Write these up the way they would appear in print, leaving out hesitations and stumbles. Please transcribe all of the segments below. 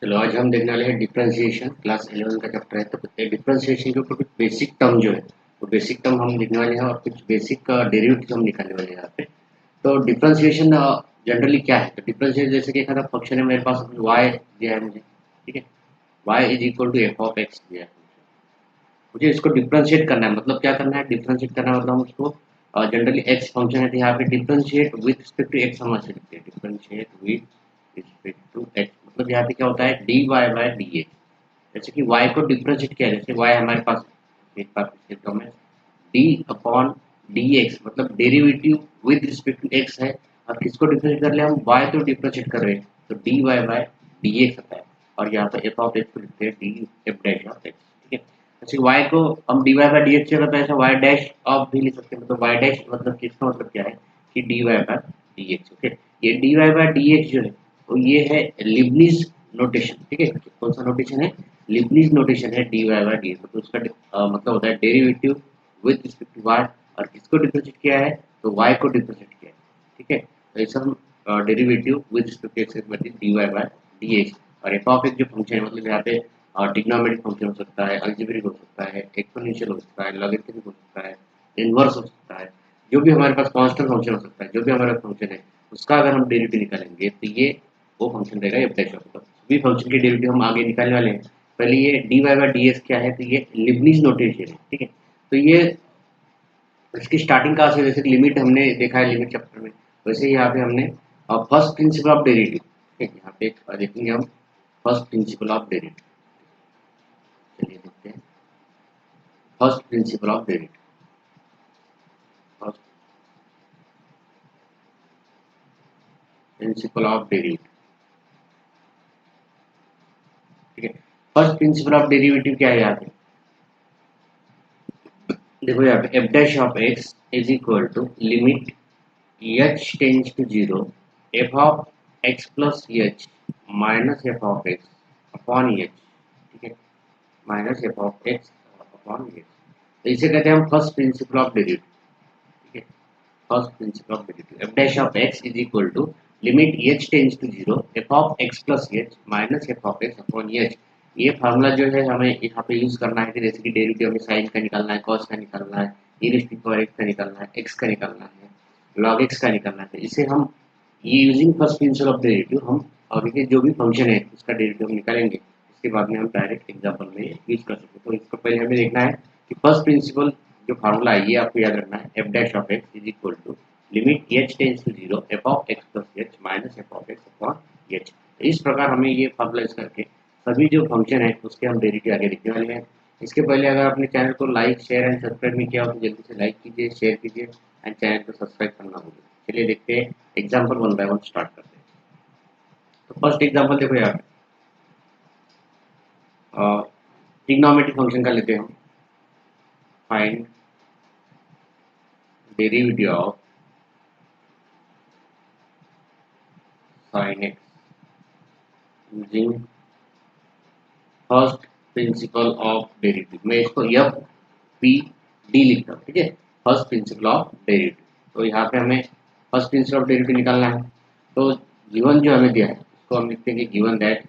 चलो आज हम देखने वाले हैं डिफरेंशिएशन। क्लास 11 का चैप्टर है। तो डिफरेंशिएशन के ऊपर कुछ बेसिक टर्म जो है वो बेसिक टर्म हम देखने वाले हैं और कुछ बेसिक डेरिवेटिव हम निकालने वाले हैं यहाँ पे। तो डिफरेंशिएशन जनरली क्या है? तो डिफरेंशिएशन जैसे कि एक आधा फंक्शन है मेरे पास, y दिया है मुझे, ठीक है, y is equal to f of x दिया है। मुझे इसको डिफरेंशिएट करना है, मतलब क्या करना है? डिफरेंशिएट करना है मतलब हम उसको जनरली एक्स फंक्शन है तो यहाँ पे differentiate with respect to x हम ऐसे लिखते हैं, differentiate with respect to x. मतलब यहाँ पे क्या होता है? D y by d x. जैसे कि y को डिफरेंशिएट किया, जैसे y हमारे पास एक बार फिर से मैं d अपॉन dx मतलब derivative with respect to x है। और किसको डिफरेंशिएट कर लिया हम? y तो डिफरेंशिएट कर रहे हैं तो dy बाय dx आता है। और यहाँ पर f ऑफ x को लिखते हैं D F dash of x, ठीक है। जैसे y को हम dy बाय dx से होता है ऐसा y डैश ऑफ भी लिख सकते हैं। मतलब y डैश मतलब किसका मतलब क्या है कि dy बाय dx, ओके। ये dy बाय dx जो है तो ये है लिबनिज नोटेशन, ठीक है। कौन सा नोटेशन है? लिबनिज नोटेशन है डी वाई बाई डी। तो उसका मतलब होता है derivative with respect to y. और किसको डिफरेंशिएट किया है? तो वाई को डिफरेंशिएट किया है, ठीक है। तो ऐसा हम derivative with respect to x d y by d x. और एफ ऑफ एक्स जो फंक्शन है मतलब यहाँ पे ट्रिग्नोमेट्रिक फंक्शन हो सकता है, अलजेब्रिक हो सकता है, एक्सपोनेंशियल हो सकता है, लॉगरिथमिक हो सकता है, इनवर्स हो सकता है। जो भी हमारे पास कांस्टेंट फंक्शन हो सकता है, जो भी हमारा फंक्शन है उसका अगर हम डेरिवेटिव निकालेंगे तो ये वो फंक्शन रहेगा एफ डैश ऑफ एक्स। सभी फंक्शन के डेरिवेटिव हम आगे निकालने वाले हैं। पहले ये d y by d x क्या है? तो ये लिबनिज नोटेशन है, ठीक है। तो ये इसकी स्टार्टिंग कहाँ से? जैसे लिमिट हमने देखा है लिमिट चैप्टर में, वैसे ही यहाँ पे हमने फर्स्ट प्रिंसिपल ऑफ डेरिवेटिव, ठीक है। यहाँ पे देखेंगे हम फर्स्ट प्रिंसिपल ऑफ डेरिवेटिव। चलिए देखते हैं first principle of derivative. First principle of derivative, ठीक है। फर्स्ट प्रिंसिपल ऑफ डेरिवेटिव क्या है यहाँ पे? देखो यहाँ पे f dash of x is equal to limit h tends to 0 f of x plus h minus f of x upon h, ठीक है, minus f of x upon h। तो इसे कहते हैं हम फर्स्ट प्रिंसिपल ऑफ डेरिवेटिव, ठीक है। First principle of derivative f dash of x is equal to limit h tends to 0 f of x plus h minus f of x upon h। ये formula जो है हमें यहाँ पे use करना है कि जैसे कि डेरिवेटिव हमें साइन का निकालना है, कॉस का निकालना है, e raise to power x का निकालना है, x का निकालना है, log x का निकालना है। इसे हम ये using first principle of derivative हम आगे के जो भी फंक्शन है उसका डेरिवेटिव हम निकालेंगे। इसके बाद में हम डायरेक्ट एग्जांपल में यूज कर सकते हैं। तो इसको पहले हमें देखना है कि फर्स्ट प्रिंसिपल जो फार्मूला है ये आपको याद रखना है, F dash of x is equal to limit H tends to 0 f of x plus H minus f of x upon h. इस प्रकार हमें ये फार्मूला यूज करके सभी जो फंक्शन है उसके हम डेरिवेटिव आगे लिखने वाले हैं। इसके पहले अगर आपने चैनल को लाइक शेयर एंड सब्सक्राइब नहीं किया हो तो जल्दी से लाइक कीजिए, शेयर कीजिए एंड चैनल को सब्सक्राइब करना भूलिए। चलिए देखते हैं example one by one start करते हैं। तो फर्स्ट एग्जाम्पल देखो यार, ट्रिग्नोमेट्रिक फंक्शन का लेते हैं हम। Find derivative of sin x using first principle of derivative. मैं इसको एफ पी डी लिखता हूँ, ठीक है, फर्स्ट प्रिंसिपल ऑफ डेरिवेटिव। तो यहाँ पे हमें फर्स्ट प्रिंसिपल ऑफ डेरिवेटिव निकालना है। तो गिवन जो हमें दिया है उसको हम लिखते हैं कि गिवन दैट,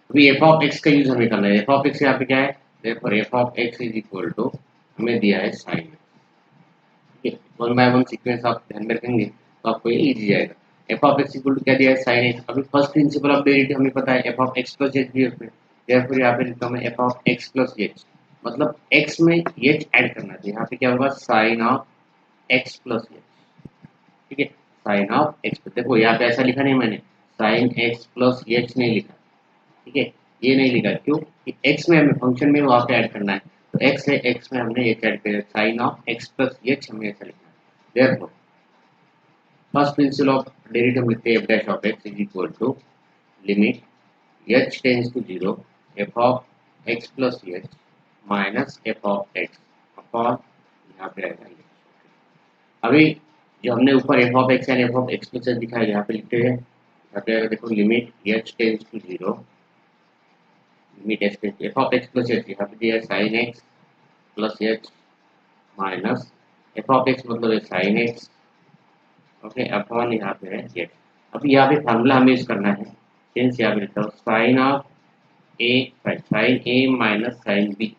अभी एफ ऑफ एक्स का यूज हमें करना है। एफ ऑफ एक्स यहाँ पे क्या है? देखो f of x is equal to हमें दिया है साइन, ठीक है। वन बाय वन सीक्वेंस आप ध्यान में रखेंगे तो आपको ये इजी जाएगा। F of x equal to क्या दिया है? Sine x. अभी फर्स्ट प्रिंसिपल ऑफ डेरिवेटिव हमें पता है F of x plus h भी है उसमें, फिर यहाँ पे लिखता हूँ मैं f of x plus H, मतलब एक्स में एच ऐड करना है। यहाँ पे क्या होगा? Sine of x plus H, ठीक है, साइन ऑफ एक्स। देखो यहाँ पे ऐसा लिखा नहीं मैंने, साइन एक्स प्लस एच नहीं लिखा, ठीक है, ये नहीं लिखा। क्यों? कि x में हमें फंक्शन में वहाँ पे ऐड करना है। तो x है, x में हमने एच ऐड किया, sine of x plus h हमें ऐसा लिखना है। Therefore first principle of derivative हम लिखते हैं f dash of x is equal to limit h tends to 0 f of x plus H minus f of x upon यहाँ पे आएगा ये। अभी जो हमने ऊपर f of x and f of x plus h दिखाया यहाँ पे लिखते हैं। यहाँ पे देखो limit h tends to 0 limit f of x plus h, यहाँ पे दिया है sine x plus H minus f of x मतलब है साइन एक्स, ओके, अपॉन यहाँ पे है एच। अब यहाँ पे फार्मूला हमें यूज करना है, सिंस यहाँ पे लिखता हूँ sine of a, sine A minus sine b,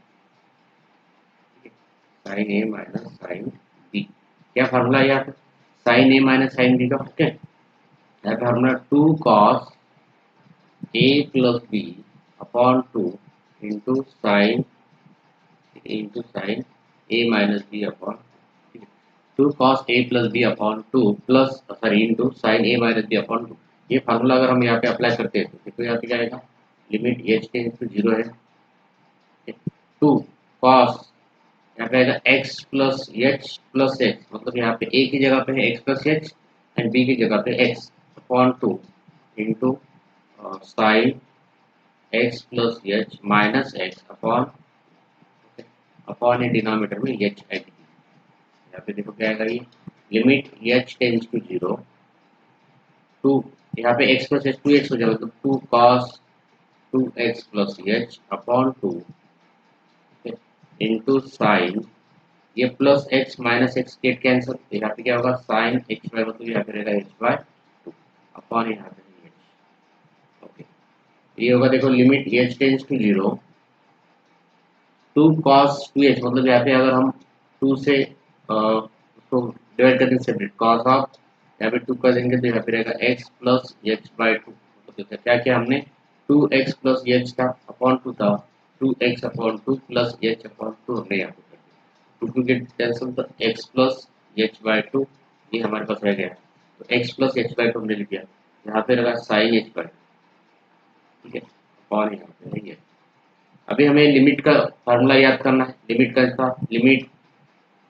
sine A minus sine b, क्या फार्मूला है यहाँ पे साइन ए माइनस साइन बी का, ओके। यहाँ पे formula 2 cos a plus b upon 2 into sine A minus b upon 2 cos a plus b upon 2 plus sorry into sine A minus b upon 2। ये formula अगर हम यहाँ पे apply करते हैं तो देखो यहाँ पे क्या आएगा, लिमिट एच टेंड्स टू 0 है, 2 cos यहाँ पे आएगा x plus h plus x, मतलब यहाँ पे a की जगह पे है x plus h and b की जगह पे x upon 2 into sine x plus H minus x upon upon a denominator में एच एच, यहाँ पे देखो क्या आएगा, ये लिमिट एच टेंड्स टू 0, 2 यहाँ पे x प्लस एच 2x हो जाएगा, तो 2 cos 2x plus H upon 2 into sine, ये plus x minus x get cancel, तो यहाँ पे क्या होगा साइन एक्स वाई, मतलब यहाँ पे रहेगा एच बाय 2 अपॉन यहाँ पे एच, ओके। ये होगा देखो limit H tends to 0, 2 cos 2h, मतलब यहाँ पे अगर हम 2 से उसको डिवाइड कर देंगे सेपरेट, cos ऑफ यहाँ पे 2 कर देंगे तो यहाँ पे रहेगा x प्लस एच बाई 2, मतलब क्या क्या हमने 2x प्लस एच था अपॉन 2 था, 2x upon 2 plus H upon 2 हमने यहाँ पे कर दिया, 2 गेट कैंसिल, तो x प्लस एच बाई 2 ये हमारे पास रह गया, तो x प्लस एच बाई 2 हमने लिख दिया, यहाँ पे रहेगा साइन एच बाई, ठीक है, अपॉन यहाँ पे है ये। अभी हमें लिमिट का फार्मूला याद करना है, लिमिट का था लिमिट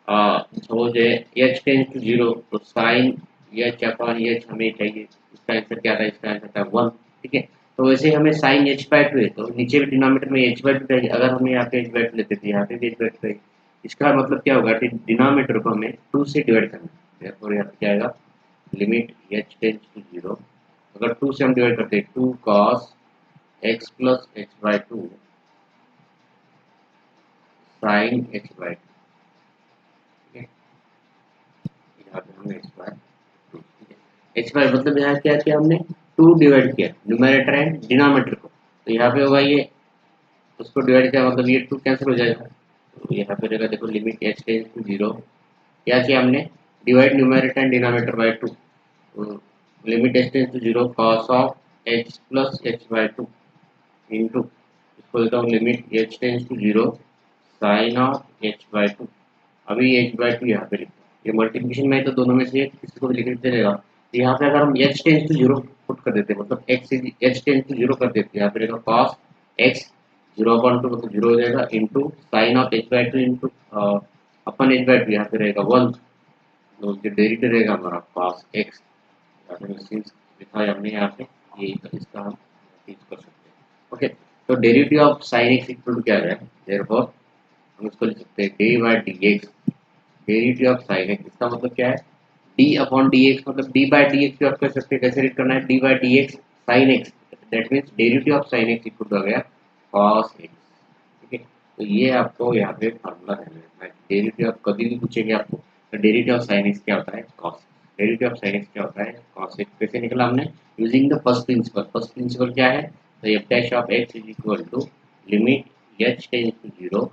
जो एच टेंस टू 0, तो साइन एच अपॉन एच हमें चाहिए, इसका आंसर क्या था, इसका आंसर था 1, ठीक है। तो वैसे हमें साइन एच बाई 2 है, तो नीचे भी डिनोमिनेटर में एच बाई 2 चाहिए, अगर हम यहाँ पे एच बाई 2 लेते थे यहाँ पे भी एच बाई 2 चाहिए, इसका मतलब क्या होगा, डिनोमिनेटर को हमें 2 से डिवाइड करना है, और यहाँ पे क्या आएगा लिमिट एच टेंस टू 0, अगर 2 से हम डिवाइड करते हैं 2 cos x plus h by 2 sine h by 2, यहाँ पे हमने एच बाई 2, ठीक है, एच बाई मतलब यहाँ क्या किया हमने 2 डिवाइड किया न्यूमरेटर एंड डिनोमिनेटर को, तो यहाँ पे होगा ये उसको डिवाइड किया, मतलब ये 2 कैंसिल हो जाएगा, तो यहाँ पे रहेगा देखो लिमिट एच टेंस टू 0, क्या किया हमने divide numerator and denominator by 2, तो limit H tends to 0 cos of x plus h by 2 into इसको देता हूँ limit H tends to 0 sine of h by 2, अभी एच बाई 2 यहाँ पे लिखता हूँ, ये मल्टीप्लिकेशन में है तो दोनों में से किसी को भी लिख देते रहेगा, तो यहाँ पे अगर हम एच टेंस टू 0 पुट कर देते हैं, मतलब एक्स एच टेंस टू 0 कर देते हैं, यहाँ पे रहेगा cos x 0/2 मतलब 0 हो जाएगा into sine of h by 2 into upon H by 2 यहाँ पे रहेगा 1, तो जो डेरिवेटिव रहेगा हमारा cos x, यहाँ पे सिंस लिखा है हमने यहाँ पे, ये इसका हम यूज कर सकते हैं, ओके। तो derivative of sine x equal to क्या है, देयरफॉर हम इसको लिख सकते हैं d by d x, derivative of sine x, इसका मतलब क्या है डी अपॉन डी एक्स, मतलब डी बाई डी एक्स भी आप कर सकते हैं, कैसे रीड करना है d by d x sine x, that means derivative of sine x equal to आ गया कॉस एक्स, ठीक है। तो ये आपको यहाँ पे फार्मूला रहना है, डेरिवेटिव ऑफ कभी भी पूछेंगे आपको, तो डेरिवेटिव ऑफ साइन एक्स क्या होता है cos, derivative of sine x क्या होता है cos x, कैसे निकला हमने using the first principle, first principle क्या है, तो f dash of x is equal to limit h tends to 0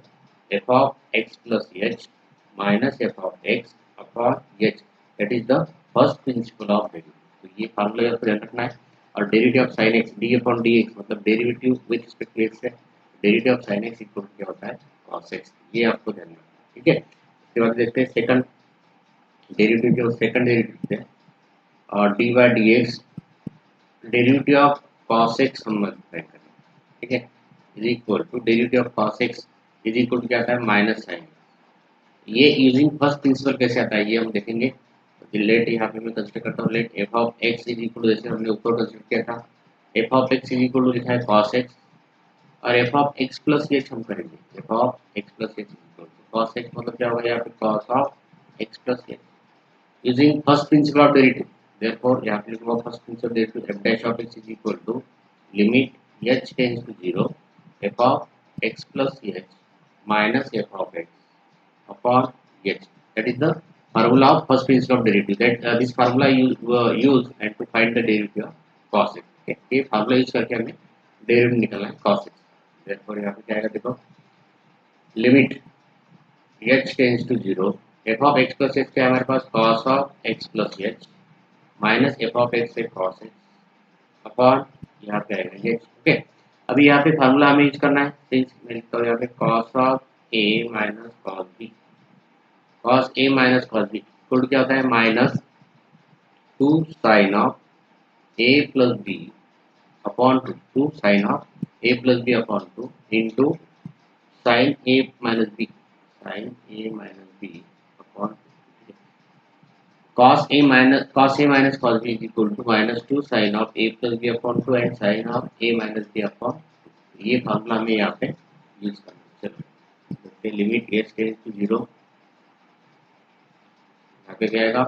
f of x plus h minus f of x upon h, that is the first principle of derivative, तो ये formula आपको ध्यान रखना है। और derivative of sine x d upon dx, मतलब derivative with respect to x है, derivative of sine x equal क्या होता है cos x, ये आपको ध्यान रखना है, ठीक है। उसके बाद देखते हैं सेकंड डेरिवेटिव, जो सेकंड डेरिवेटिव है और d by d x, derivative of cos x हम फाइंड करेंगे, ठीक है, is equal to derivative of cos x is equal to क्या आता है माइनस साइन, ये यूजिंग फर्स्ट प्रिंसिपल कैसे आता है ये हम देखेंगे, तो लेट यहाँ पे मैं कंसिडर करता हूँ, let F of x is equal to, जैसे हमने ऊपर कंसिडर किया था f of x is equal to लिखा है cos x, और f of x plus x हम करेंगे, f of x plus x equal to cos x, मतलब क्या होगा यहाँ पे cos of x plus x using first principle of derivative, therefore यहाँ पे लिखूंगा first principle derivative f dash of x is equal to limit h tends to 0 f of x plus h minus f of x upon h, that is the formula of first principle of derivative, that this formula use and to find the derivative of cos x. Okay, ये formula use करके हमें derivative निकालना है cos x. therefore यहाँ पे क्या आएगा देखो, limit h tends to 0, f of x plus h क्या है हमारे पास, cos of x plus h minus f of x से cos x अपॉन यहाँ पे आएगा h. ओके, अभी यहाँ पे फार्मूला हमें यूज करना है, सिंस मैं लिखता हूँ यहाँ पे cos of a minus cos b, cos a minus cos b equal क्या होता है, minus 2 sin of a plus b upon 2 sin of a plus b upon 2 into sin a minus b, sin a minus b upon cos a minus cos b is equal to minus 2 sin of a plus b upon 2 and sin of a minus b upon 2. ये formula हमें यहाँ पे use करना है. चलो limit h tends to 0, यहाँ पे क्या आएगा,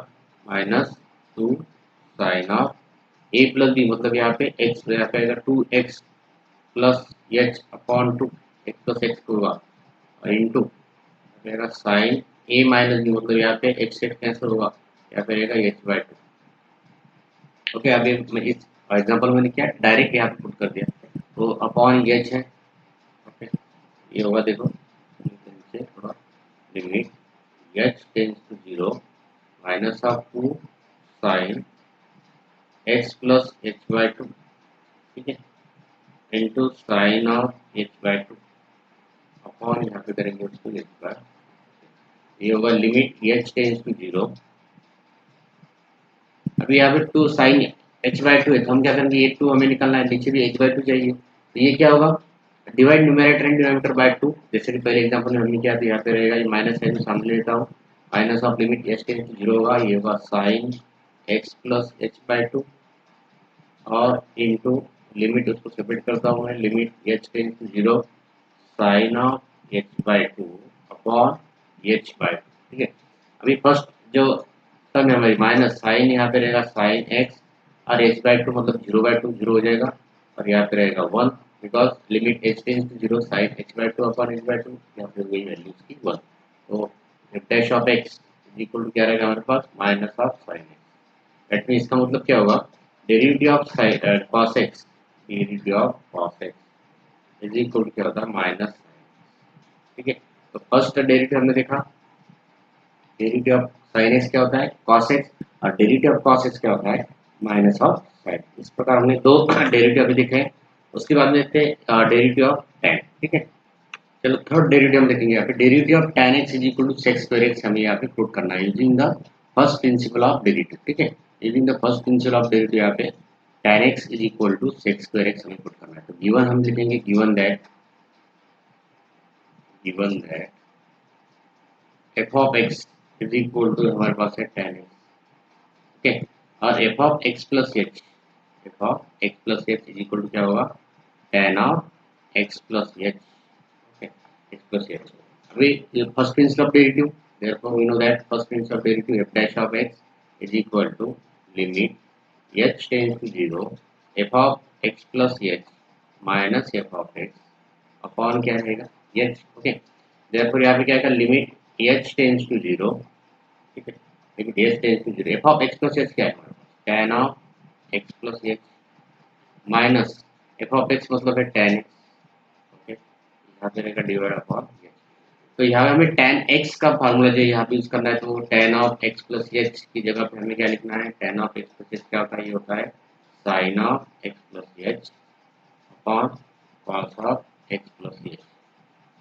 minus 2 sin of a plus b, मतलब यहाँ पे x, यहाँ पे आएगा 2x plus h upon 2, x plus x होगा और इंटू रहेगा साइन a माइनस बी, मतलब यहाँ पे x से कैंसिल होगा, यहाँ पे रहेगा h बाई 2. ओके, अभी मैं इस एग्जांपल में क्या डायरेक्ट यहाँ पे पुट कर दिया, तो अपॉन h है. ओके, ये होगा देखो नीचे थोड़ा, limit h tends to 0 minus of 2 sine x plus h by 2, ठीक है, into sine of h by 2 upon यहाँ पे करेंगे उसको h बाई, ये होगा लिमिट h टेंड्स टू 0. अभी यहाँ पे 2 साइन h बाई 2 है, तो हम क्या करेंगे, ये 2 हमें निकालना है, नीचे भी h बाई 2 चाहिए, तो ये क्या होगा, divide numerator and denominator bye 2, जैसे कि पहले एग्जांपल में हमने किया, तो यहाँ पे रहेगा ये माइनस है, मैं सामने लेता हूँ, minus of limit h tends to 0 होगा, ये होगा sine x plus h by 2 और इनटू लिमिट उसको सेपरेट करता हूँ मैं, limit h tends to 0 sine of h by 2 upon h by 2. ठीक है, अभी फर्स्ट जो टर्म है हमारी माइनस साइन, यहाँ पे रहेगा साइन x और h बाई 2 मतलब 0 बाई 2 0 हो जाएगा, और यहाँ पे रहेगा 1 because limit h tends to 0 sine h by 2 upon h by 2, यहाँ पे वही वैल्यू उसकी 1. तो dash of x is equal to क्या रहेगा हमारे पास, minus of sine x. That mean इसका मतलब क्या होगा, derivative of cos x, derivative of cos x is equal to क्या होता है, माइनस. ठीक है, तो फर्स्ट डेरिवेटिव हमने देखा, डेरिवेटिव ऑफ sin x क्या होता है, cos x, और डेरिवेटिव ऑफ cos x क्या होता है, माइनस ऑफ sin. इस प्रकार हमने दो डेरिवेटिव अभी देखे हैं. उसके बाद में देखते हैं डेरिवेटिव ऑफ tan. ठीक है, चलो थर्ड डेरिवेटिव हम देखेंगे यहाँ पे, derivative of tan x is equal to sec square x हमें यहाँ पे पुट करना है using the first principle of derivative. ठीक है, using the first principle of derivative यहाँ पे tan x is equal to sec square x हमें पुट करना है. तो गिवन हम लिखेंगे, given that f of x is equal to हमारे पास है tan x. ओके, और f of x plus h, f of x plus h is equal to क्या होगा, tan of x plus h. Okay, x plus h. अभी first principle of derivative, therefore we know that first principle of derivative f dash of x is equal to limit h tends to 0 f of x plus h minus f of x upon क्या रहेगा h. Okay, therefore यहाँ पे क्या है, limit h tends to 0, ठीक है, limit h tends to 0 f of x plus h क्या है हमारे पास, tan of x plus h minus f of x मतलब है tan x. ओके, यहाँ पे रहेगा डिवाइड अपॉन. तो यहाँ पे हमें tan x का फार्मूला जो यहाँ पे यूज करना है, तो tan of x plus h की जगह पे हमें क्या लिखना है, tan of x plus h क्या होता है, ये होता है sin of x plus h upon cos of x plus h,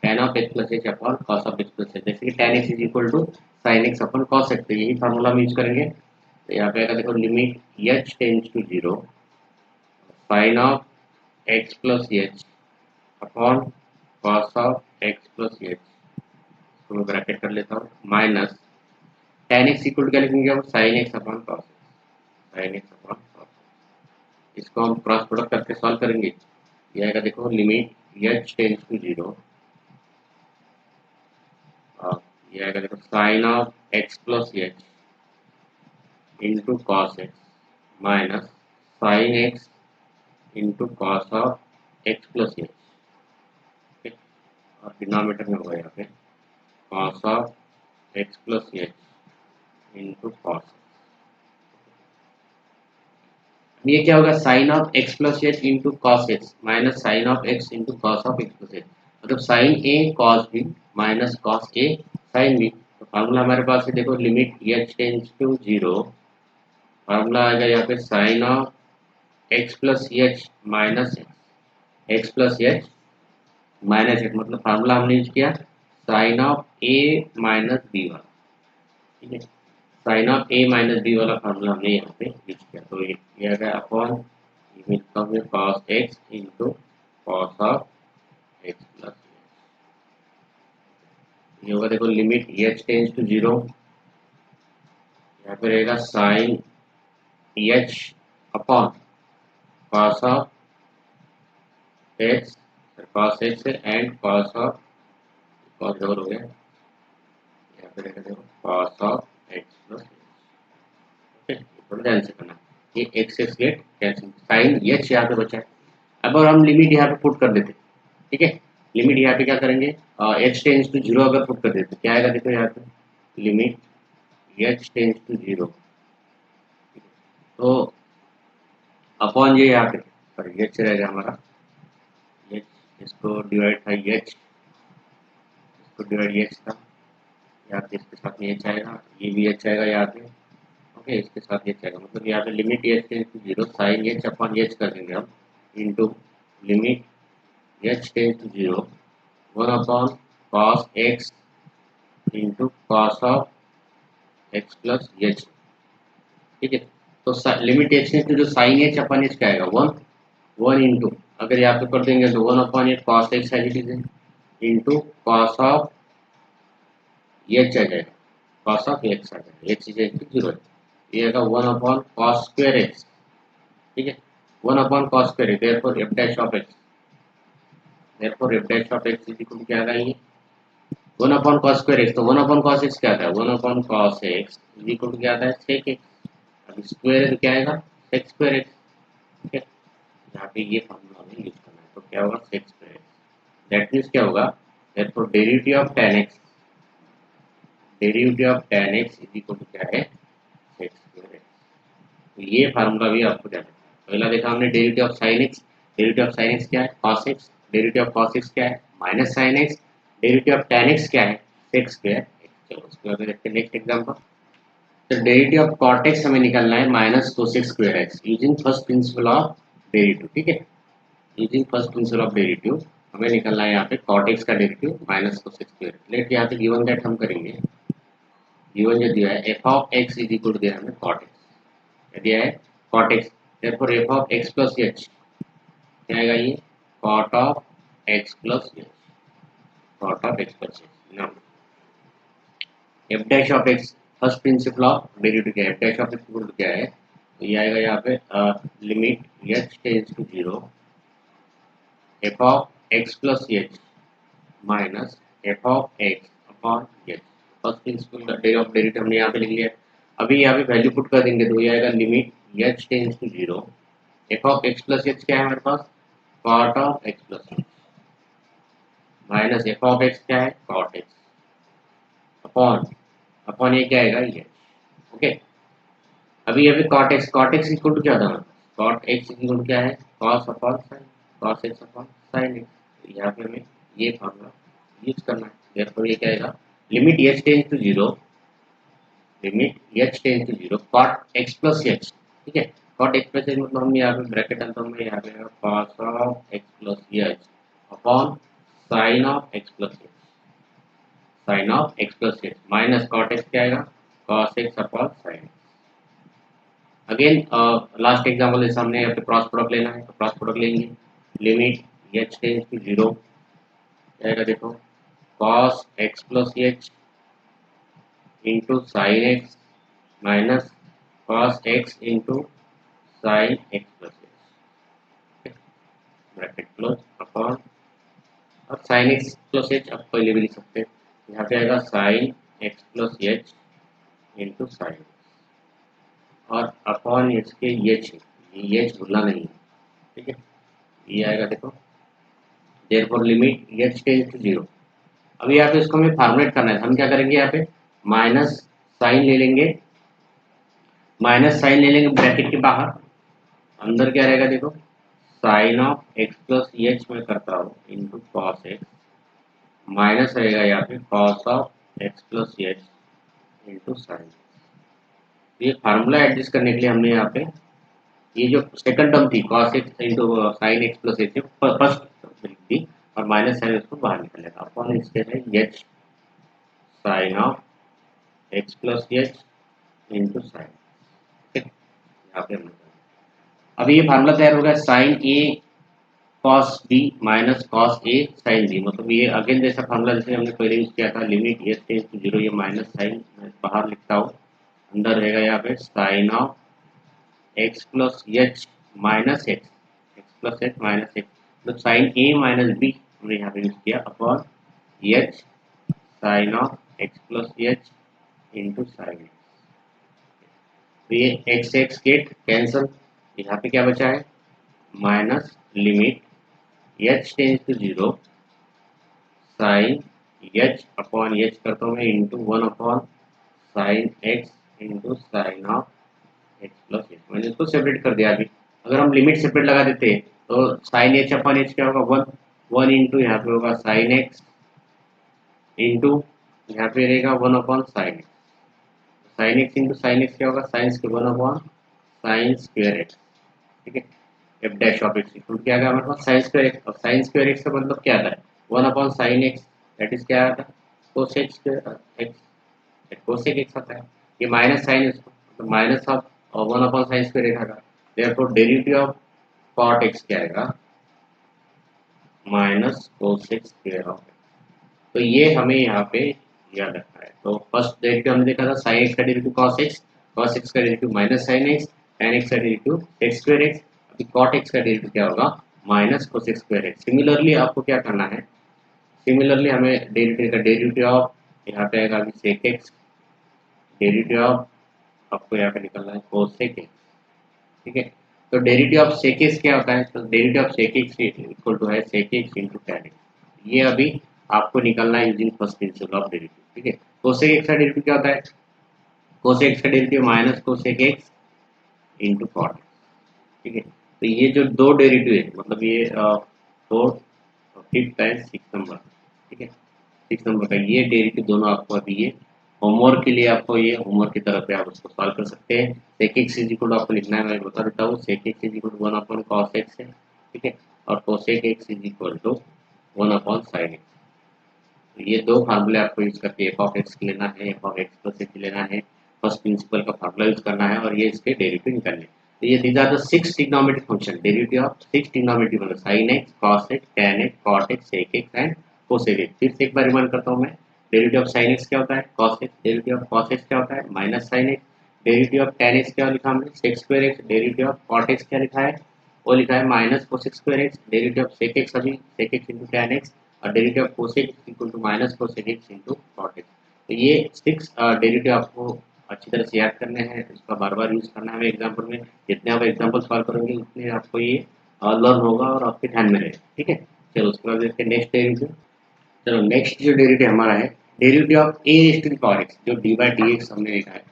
tan of x plus h upon cos of x plus h, जैसे कि tan x is equal to sin x upon cos x, तो यही formula हम use करेंगे. तो यहाँ पे देखो limit h tends to 0 sin of x plus h upon cos of x plus h, तो मैं ब्रैकेट कर लेता हूँ, minus tan x equal to क्या लिखेंगे, sin x upon cos x, sin x upon cos x. इसको हम cross product करके सॉल्व करेंगे, ये आएगा देखो लिमिट h टेंड्स टू 0, और ये आएगा देखो sin of x plus h into cos x minus sin x into cos of x plus h. और डिनोमिनेटर में होगा यहाँ पे cos of x plus h into cos. ये क्या होगा, sine of x plus H into cos X minus sine of X into cos of x plus H, मतलब sine A cos B minus cos A sine B. तो formula हमारे पास है, देखो limit H tends to zero, formula आएगा यहाँ पे sine of x plus H minus X plus H minus H, मतलब फार्मूला हमने यूज किया sine of A minus B वाला, ठीक है। Sine of A minus B वाला फार्मूला हमने यहाँ पे यूज किया, तो ये आ गया upon cos X into cos of x plus, ये होगा देखो limit H tends to zero, यहाँ पे रहेगा sine H upon cos of x, cos x and cos of, cos हो गया, यहाँ पे रहेगा देखो कॉस ऑफ एक्स प्लस, थोड़ा ध्यान से करना, ये X X get cancel, sine H यहाँ पे बचा है। अब और हम लिमिट यहाँ पे पुट कर देते, ठीक है। लिमिट यहाँ पे क्या करेंगे, एच टेंस टू जीरो अगर पुट कर देते क्या आएगा, देखो यहाँ पे limit H tends to zero, तो अपॉन ये यहाँ पे पर एच रहेगा हमारा, एच इसको डिवाइड था एच, इसको डिवाइड एच था, यहाँ पे इसके साथ में एच आएगा, ये भी एच आएगा यहाँ पे, ओके, इसके साथ एच आएगा, मतलब यहाँ पे limit H tends to zero sine H upon H कर देंगे हम into limit H tends to zero one upon cos X into cos of x plus H, ठीक है। तो लिमिट एच टेंस टू जो साइन एच अपॉन एच क्या आएगा, one, one into, अगर यहाँ पे कर देंगे तो one upon h cos x as it is into cos of h आ जाएगा, कॉस ऑफ एक्स आ जाएगा, h is equal to zero, ये आएगा one upon cos square x, ठीक है, one upon cos square x, therefore f dash of x, therefore f dash of x is equal to क्या आएगा, ये one upon cos square x, तो one upon cos x क्या आता है, one upon cos X is equal to क्या आता है, सेक एक्स, अब स्क्वायर है तो क्या आएगा सेक स्क्वायर एक्स, ठीक है। यहाँ पे ये फॉर्मूला हमें यूज करना है, तो क्या होगा sec square X, that means क्या होगा, therefore derivative of tan x, derivative of tan x is equal to क्या है, सेक स्क्वायर एक्स। तो ये फार्मूला भी आपको ध्यान रखना है। पहला देखा हमने derivative of sine x, derivative of sine x क्या है cos x, derivative of cos x क्या है minus sine x, derivative of tan x क्या है सेक स्क्वायर एक्स। चलो उसके बाद देखते हैं नेक्स्ट एग्जांपल, तो डेरिवेटिव ऑफ cot x हमें निकालना है minus cosec square X using first principle of derivative, ठीक है, using first principle of derivative हमें निकालना है यहाँ पे cot x का derivative minus cosec square, let यहाँ पे गिवन दैट हम करेंगे, गिवन जो दिया है F of x is equal to दिया है हमें cot x, दिया है cot x, therefore f of x plus h क्या आएगा, ये cot of x plus h, cot of x plus h। Now f dash of x first principle of derivative क्या है, f dash of x equal to क्या है, तो ये आएगा यहाँ पे limit h tends to zero f of x plus h minus f of x upon h, first principle of derivative हमने यहाँ पे लिख लिया। अभी यहाँ पे वैल्यू पुट कर देंगे तो ये आएगा limit h tends to zero f of x plus h क्या है हमारे पास cot of x plus h minus f of x क्या है cot x अपॉन, अपॉन ये क्या आएगा ये, ओके। अभी यहाँ पे cot x इक्वल टू क्या था, cot x इक्वल टू क्या है cos upon sin, cos x upon sin x, तो यहाँ पे हमें ये फॉर्मूला यूज करना है, देयरफॉर ये क्या आएगा limit h tends to zero, limit h tends to zero cot x plus h, ठीक है, cot x प्लस h मतलब हम यहाँ पे ब्रैकेट डालता हूँ मैं, यहाँ पे cos of x plus h upon sin of x plus h, sin of x plus h minus cot x क्या आएगा cos x upon sin। Again last example है सामने, यहाँ पे क्रॉस प्रोडक्ट लेना है तो क्रॉस प्रोडक्ट लेंगे, limit h tends to zero आएगा देखो cos x plus h into sine X minus cos x into sine x plus H, bracket close upon, अब साइन एक्स प्लस एच आप पहले भी लिख सकते हैं, यहाँ पे आएगा sine x plus H into sign, और अपॉन इसके ये एच भूलना नहीं है, ठीक है, ये आएगा देखो therefore limit H tends to zero. अभी यहाँ पे इसको हमें फॉर्मुलेट करना है, हम क्या करेंगे यहाँ पे माइनस साइन ले लेंगे, माइनस साइन ले लेंगे ब्रैकेट के बाहर, अंदर क्या रहेगा देखो, sine of x plus H में करता हूँ इंटू कॉस एक्स, माइनस रहेगा यहाँ पे cos of x plus H into sine. ये फार्मूला एडजस्ट करने के लिए हमने यहाँ पे ये जो सेकंड टर्म थी cos x into sine x plus H first लिख दी और माइनस साइन उसको बाहर निकलेगा अपॉन इसके है H sine of x plus H into sine. ठीक है, यहाँ पे अभी ये फार्मूला तैयार होगा sine A cos B minus cos A sine B, मतलब ये अगेन जैसा फार्मूला जैसे हमने पहले यूज किया था, limit H tends to zero, ये माइनस साइन बाहर लिखता हूँ, अंदर रहेगा यहाँ पे sine of x plus H minus X, X plus H minus X, तो साइन ए माइनस बी हमने यहाँ पे यूज किया upon H sine of x plus H into sine X. तो ये एक्स एक्स गेट कैंसल, यहाँ पे क्या बचा है minus limit H tends to zero sine H upon H करता हूँ मैं into one upon sine X into sine of x plus H, मैंने इसको सेपरेट कर दिया। अभी अगर हम लिमिट सेपरेट लगा देते तो साइन एच अपॉन एच क्या होगा वन, वन इंटू यहाँ पे होगा साइन एक्स इंटू यहाँ पे रहेगा one upon sine x, sine X into sine x क्या होगा sine square one upon sine square x. ठीक है, F dash of x equal क्या आ गया हमारे पास साइन स्क्वायर एक्स, और साइन स्क्वायर एक्स का मतलब क्या आता है one upon sine x, that is क्या आता है cosec square x, cosec x आता है, ये माइनस साइन है तो माइनस ऑफ और वन अपॉन साइन स्क्वायर रहेगा, therefore derivative of cot x क्या आएगा minus cosec square of X. तो ये हमें यहाँ पे याद रखना है। तो फर्स्ट डेरिवेटिव हमने देखा था साइन एक्स का डेरिवेटिव कॉस एक्स का derivative minus sine x, tan x का डेरिवेटिव एक्स स्क्वायर एक्स, अभी कॉट एक्स का डेरिवेटिव क्या होगा minus cosec square x. Similarly आपको क्या करना है, सिमिलरली हमें डेरिवेटिव का डेरिवेटिव ऑफ यहाँ पे आएगा अभी सेक एक्स, डेरिवेटिव ऑफ आपको यहाँ पे निकलना है कोसेक एक्स। ठीक है, तो डेरिवेटिव ऑफ सेक एक्स क्या होता है, तो derivative of sec x equal to है sec x into tan x, ये अभी आपको निकलना है using first principle of derivative. ठीक है, कोसेक एक्स का डेरिवेटिव क्या होता है, कोसेक एक्स का derivative minus cosec x into cot x. ठीक है, तो ये जो दो डेरिवेटिव है मतलब ये fourth fifth and six number, ठीक है सिक्स नंबर का ये डेरिवेटिव दोनों आपको अभी ये होमवर्क के लिए आपको ये होमवर्क की तरफ पे आप उसको सॉल्व कर सकते हैं। सेक एक्स इज इक्वल आपको लिखना है, मैं बता देता हूँ sec X is equal one upon cos X है, ठीक है, और cosec X is equal to one upon sine X. तो ये दो फार्मूले आपको यूज करके एफ ऑफ एक्स लेना है, F of x plus X लेना है, फर्स्ट प्रिंसिपल का फार्मूला यूज करना है और ये इसके डेरिवेटिव निकालने। तो ये these are the six trigonometric function, derivative of six trigonometric function sine X cos X tan X cot X sec X and cosec X. फिर से एक बार रिमाइंड करता हूँ मैं, डेरिवेटिव ऑफ साइन एक्स क्या होता है cos x, derivative of cos x क्या होता है minus sine x, derivative of tan x क्या लिखा हमने sec square x, derivative of cot x क्या लिखा है वो लिखा है minus cosec square x, derivative of sec x अभी sec x into tan x और derivative of cosec x equal to minus cosec x into cot x. तो ये सिक्स डेरिवेटिव आपको अच्छी तरह से याद करने हैं, इसका बार बार यूज करना है एग्जाम्पल में, जितने आप एग्जाम्पल सॉल्व करेंगे उतने आपको ये लर्न होगा और आपके ध्यान में रहेगा। ठीक है, चलो उसके बाद देखते हैं नेक्स्ट डेरिवेटिव। चलो नेक्स्ट जो डेरिवेटिव हमारा है derivative of a raise to the power x, जो डी बाई डी एक्स हमने लिखा है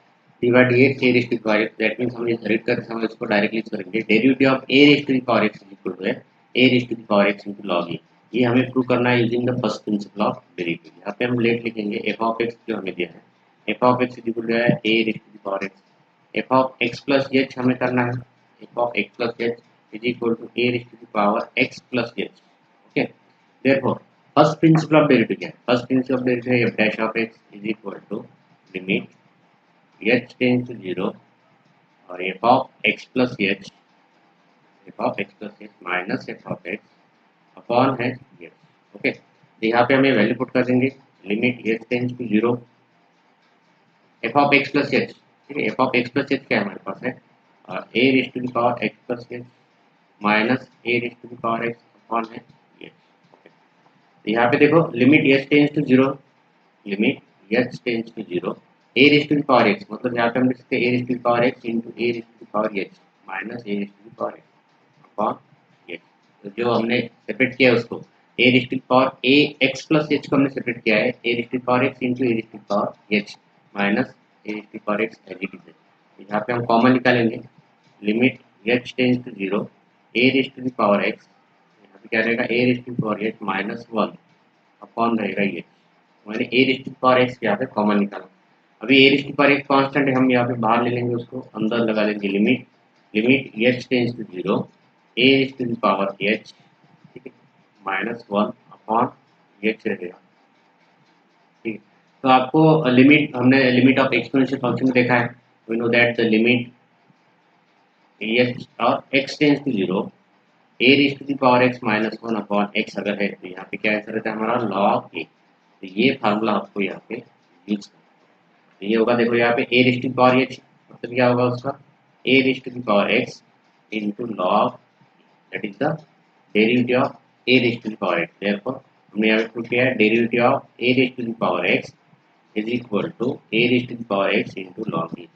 d by d x a raise to the power x, that means हम रीड करते समय इसको डायरेक्टली यूज करेंगे, derivative of a raise to the power x equal to है a raise to the power x into log a. ये हमें prove करना है using the first principle of derivative. यहाँ पे हम लेट लिखेंगे एफ ऑफ एक्स जो हमें दिया है F of x equal to है a raise to the power x, f of x plus h हमें करना है, F of x plus H is equal to a raise to the power x plus h. Okay, therefore first principle of derivative क्या है, first principle of derivative है F dash of x is equal to limit H tends to zero और f of x plus H, F of x plus H minus f of x upon है h. Okay, तो यहाँ पे हमें value put कर देंगे limit H tends to zero F of x plus H, ठीक है F of x plus H क्या हमारे पास है a raise to the power x plus H minus a raise to the power x upon है h. तो यहाँ पे देखो limit H tends to zero, limit H tends to zero a raise to the power x, मतलब यहाँ पे हम लिख सकते हैं a raise to the power x into a raise to the power h minus a raise to the power x upon h. तो जो हमने सेपरेट किया उसको a raise to the power a x plus h को हमने separate किया है a raise to the power x into a raise to the power h minus a to power x as it is. यहाँ पे हम common निकालेंगे, limit H tends to zero A raise to the power x, यहाँ पे क्या रहेगा a raise to power h minus one upon रहेगा ये, मैंने a raise to power x यहाँ पे कॉमन निकाला। अभी a raise to power x constant है, हम यहाँ पे बाहर ले लेंगे, उसको अंदर लगा लेंगे, limit H tends to zero A raise to the power H, ठीक है, माइनस वन अपॉन एच रहेगा, ठीक है। तो आपको लिमिट, हमने लिमिट ऑफ एक्सपोनेंशियल फंक्शन में देखा है, we know that the limit h और x tends to zero A raise to the power x minus one upon x अगर है, तो यहाँ पे क्या आंसर रहता है हमारा लॉग ए। तो ये फार्मूला आपको यहाँ पे यूज करना है। ये होगा, देखो यहाँ पे a raise to the power h मतलब क्या होगा उसका a raise to the power x into log, that is the derivative of a raise to the power x. Therefore हमने यहाँ पे प्रूव किया है derivative of a raise to the power x is equal to a raise to the power x into log e.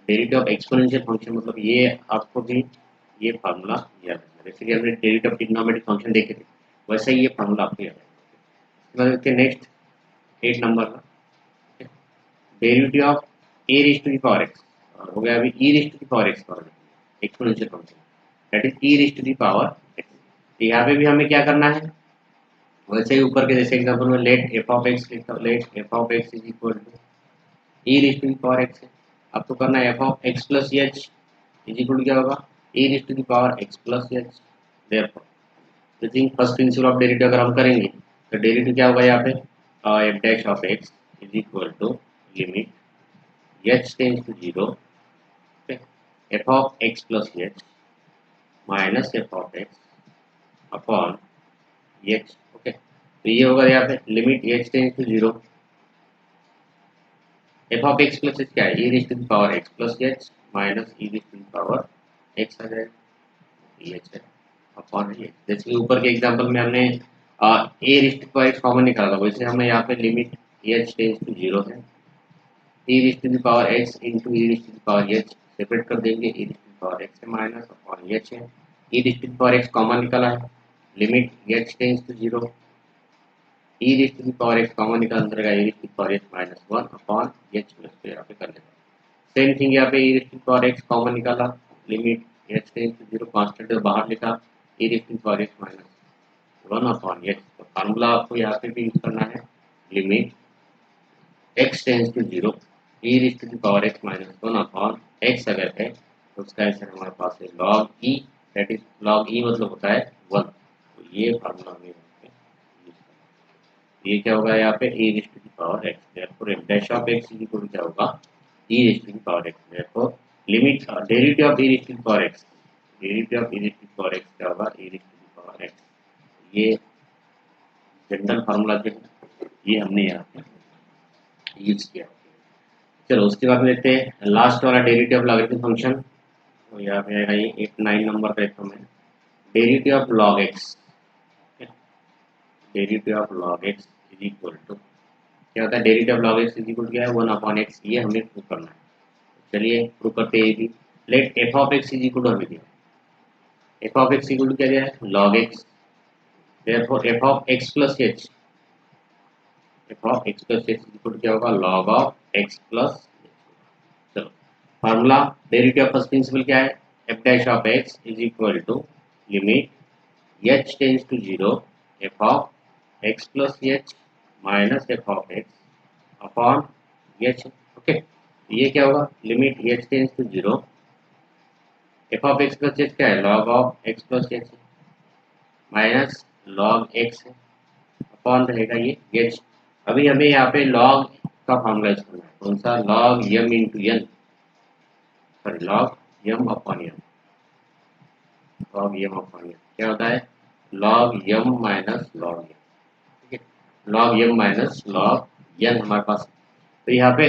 Derivative of exponential function मतलब ये आपको भी ये फार्मूला याद रखना, जैसे कि हमने डेरिवेटिव ऑफ ट्रिग्नोमेट्रिक फंक्शन देखे थे, वैसे ही ये फार्मूला आपको याद रखना। नेक्स्ट 8 नंबर का derivative of a raise to the power x हो गया, अभी e raise to the power x exponential function, that is e raise to the power x. तो यहाँ पे भी हमें क्या करना है, वैसे ही ऊपर के जैसे एग्जांपल में लेट एफ ऑफ एक्स लिखता हूँ, let F of x is equal to e raise to the power x है। आपको करना है F of x plus H is equal to क्या होगा e raise to the power x plus h. Therefore using first principle of derivative अगर हम करेंगे तो डेरिवेटिव क्या होगा यहाँ पे f dash of x is equal to limit H tends to zero F of x plus H minus f of x upon H. Okay, तो ये होगा यहाँ पे limit H tends to zero F of x plus H क्या है e raise to the power x plus H minus e raise to the power x आ जाएगा h है अपॉन एच। जैसे कि ऊपर के एग्जांपल में हमने a raise to power x common निकाला था, वैसे हमें यहाँ पे limit H tends to zero है e raise to the power x into e raise to the power h, separate कर देंगे e raise to the power x है माइनस अपॉन एच है, e raise to the power x common निकाला है, limit H tends to zero e raise to the power x common निकाल अंदर का e raise to the power x minus one upon h plus पे यहाँ पे कर लेगा। सेम थिंग यहाँ पे e raise to the power x common निकाला, limit H tends to zero constant बाहर लिखा e raise to the power x minus one upon h. तो फार्मूला आपको यहाँ पे भी यूज करना है, limit x tends to zero e raise to the power x minus one upon x अगर है तो उसका आंसर हमारे पास है log e, that is log e मतलब होता है वन। तो ये फार्मूला हमें ये क्या होगा यहाँ पे e raise to the power x, therefore f dash of x is equal to क्या होगा e raise to the power x। Therefore limit derivative of e raise to the power x, derivative of e raise to the power x क्या होगा e raise to the power x। ये general formula जो है ये हमने यहाँ पे use किया। चलो उसके बाद लेते हैं लास्ट वाला डेरिवेटिव ऑफ लॉगरिथम फंक्शन, तो यहाँ पे आएगा ये 8-9 नंबर का एक हमें derivative of log x, derivative of log x is equal to क्या होता है derivative of log x is equal क्या है 1 अपॉन x, ये हमें प्रूव करना है। चलिए प्रूव करते हैं भी, let F of x is equal to हमें दिया F of x equal to क्या दिया है log x, therefore F of x plus H, F of x plus H is equal to क्या होगा log ऑफ x प्लस। चलो formula derivative of first principle क्या है F dash of x is equal to limit h tends to zero F of x plus H minus f of x upon H. Okay, ये क्या होगा limit H tends to zero F of x plus H क्या है log of x plus H minus log X upon रहेगा ये H. अभी हमें यहाँ पे लॉग का फॉर्मूला यूज करना है, कौन सा log m into n, sorry log m upon n, log m upon n क्या होता है log m minus log n, log m minus log n हमारे पास। तो यहाँ पे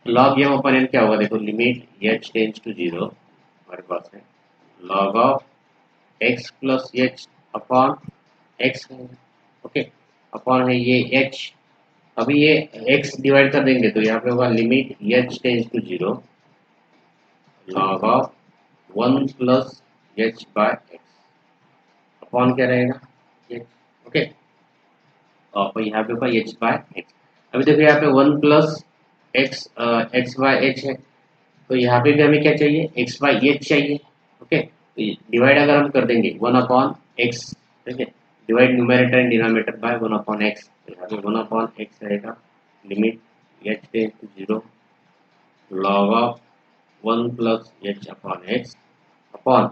लॉग एम अपन एन क्या होगा देखो limit H tends to zero हमारे पास है log of x plus H upon X, okay upon है ये एच। अभी ये एक्स डिवाइड कर देंगे तो यहाँ पे होगा limit H tends to zero log of 1 plus H by X upon क्या रहेगा एच। ओके और यहाँ पे होगा एच बाय एक्स। अभी देखो यहाँ पे 1 प्लस एक्स बाय एच है, तो यहाँ पे भी हमें क्या चाहिए, एक्स बाई एच चाहिए। ओके, डिवाइड अगर हम कर देंगे 1/x, ठीक है, divide numerator and denominator by 1/x, तो यहाँ पे 1/x रहेगा, limit H tends to 0 log of 1 plus H upon X upon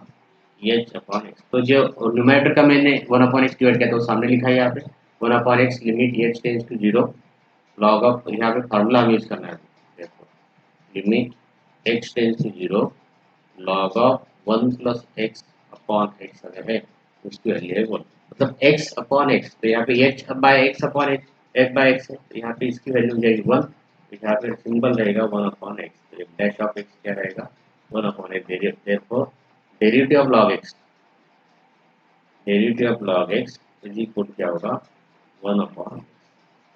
H upon X. तो जो न्यूमरेटर का मैंने 1/x डिवाइड किया था वो सामने लिखा है यहाँ पे, 1/x limit H tends to 0 log of, यहाँ पे फार्मूला हम यूज करना है, देखो limit x tends to 0 log of 1 plus X upon x अगर है तो उसकी वैल्यू है 1, मतलब x अपॉन एक्स, तो यहाँ पे h by X upon x by X है, तो यहाँ पे इसकी वैल्यू हो जाएगी 1, तो यहाँ पे सिंबल रहेगा 1 अपॉन एक्स, तो डैश ऑफ x क्या रहेगा 1 upon x, therefore derivative of log x, derivative of log x is equal क्या होगा 1 अपॉन।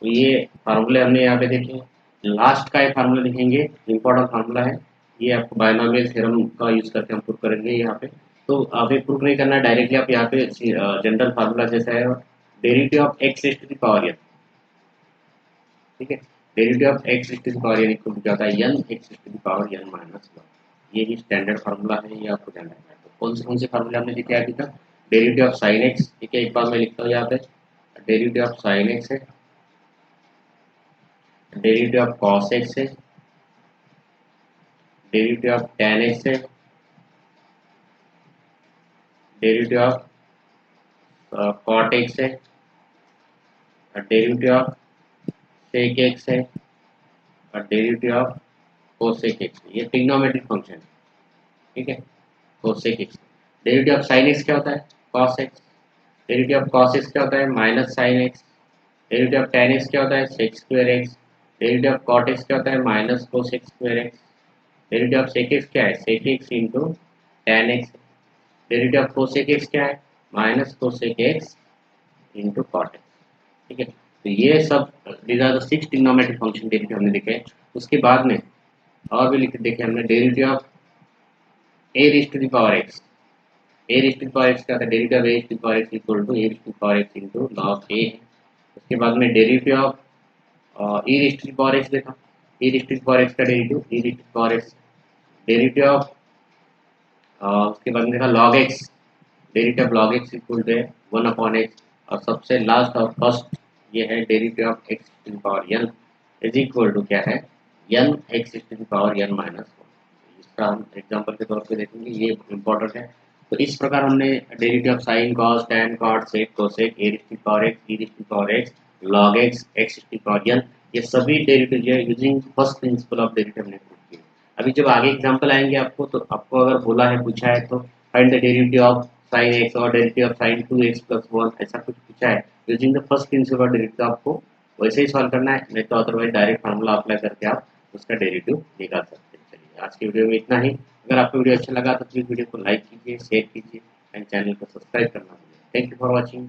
तो ये फार्मूले हमने यहाँ पे देखे, लास्ट का एक फार्मूला लिखेंगे, इंपॉर्टेंट फार्मूला है ये, आपको बायनोमियल थ्योरम का यूज करके हम प्रूव करेंगे यहाँ पे। तो आप एक प्रूव नहीं करना है डायरेक्टली, आप यहाँ पे जनरल फार्मूला जैसा है, derivative of X to the power N, ठीक है, derivative of X to the power N equal to क्या होता है N X to the power N minus 1, ये ही स्टैंडर्ड फार्मूला है, ये आपको जानना है। तो कौन से फार्मूले हमने दिखे अभी तक, डेरिवेटिव ऑफ साइन एक्स, ठीक है, एक बार मैं लिखता हूँ यहाँ पे, डेरिवेटिव ऑफ साइन एक्स है, डेरिवेटिव ऑफ कॉस एक्स है, डेरिवेटिव ऑफ tan एक्स है, डेरिवेटिव ऑफ cot एक्स है, डेरिवेटिव ऑफ sec एक्स है, और डेरिवेटिव ऑफ cosec एक्स है, ये ट्रिग्नोमेट्रिक फंक्शन है, ठीक है, cosec x. Derivative of sin x क्या होता है cos x, derivative of cos x क्या होता है minus sin x, derivative of tan x क्या होता है sec square x, derivative of cot x क्या होता है minus cosec square x, derivative of sec x क्या है sec x into tan x, derivative of cosec x क्या है minus cosec x into cot x, ठीक है। तो ये सब these are the 6 trigonometric function derivative हमने देखे। उसके बाद में और भी लिख देखे हमने, derivative of a raise to the power x, a raise to the power x क्या था, derivative of a raise to the power x equal to a raise to the power x into log a. उसके बाद में derivative of e raise to the power x देखा, e raise to the power x का derivative e raise to the power x, derivative of उसके बाद में देखा log X, derivative of log x equal to 1 upon X, और सबसे last और first ये है derivative of x to the power n is equal to क्या है n x to the power n minus 1। इसका हम एग्जांपल के तौर पे देखेंगे, ये इंपॉर्टेंट है। तो इस प्रकार हमने derivative of sine cos tan cot sec cosec a to the power x e to the power x log x x to the power n, ये सभी डेरिवेटिव जो है using first principle of derivative हमने prove किया। अभी जब आगे example आएंगे आपको, तो आपको अगर बोला है पूछा है तो find the derivative of sin x और derivative of sin 2x plus 1 ऐसा कुछ पूछा है, using the first principle of derivative आपको वैसे ही सॉल्व करना है, नहीं तो अदरवाइज डायरेक्ट फार्मूला अप्लाई करके आप उसका डेरिवेटिव निकाल सकते हैं। चलिए आज की वीडियो में इतना ही। अगर आपको वीडियो अच्छा लगा तो प्लीज़ वीडियो को लाइक कीजिए, शेयर कीजिए एंड चैनल को सब्सक्राइब करना। Thank you for watching.